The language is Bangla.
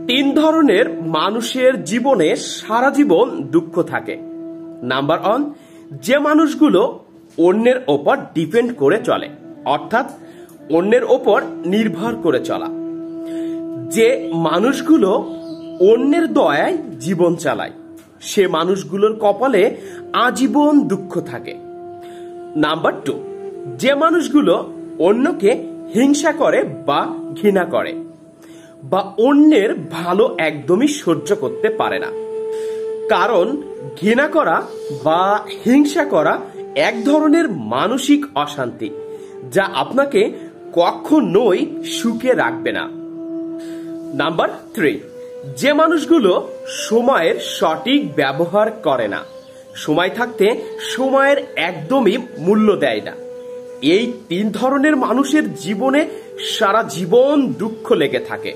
তিন ধরনের মানুষের জীবনে সারা জীবন দুঃখ থাকে। নাম্বার 1, যে মানুষগুলো অন্যের ওপর ডিপেন্ড করে চলে, অর্থাৎ অন্যের ওপর নির্ভর করে চলা। যে মানুষগুলো অন্যের দয়ায় জীবন চালায়, সে মানুষগুলোর কপালে আজীবন দুঃখ থাকে। নাম্বার 2, যে মানুষগুলো অন্যকে হিংসা করে বা ঘৃণা করে বা অন্যের ভালো একদমই সহ্য করতে পারে না। কারণ ঘৃণা করা বা হিংসা করা এক ধরনের মানসিক অশান্তি, যা আপনাকে কখনোই সুখে রাখবে না। নাম্বার 3, যে মানুষগুলো সময়ের সঠিক ব্যবহার করে না, সময় থাকতে সময়ের একদমই মূল্য দেয় না। এই তিন ধরনের মানুষের জীবনে সারা জীবন দুঃখ লেগে থাকে।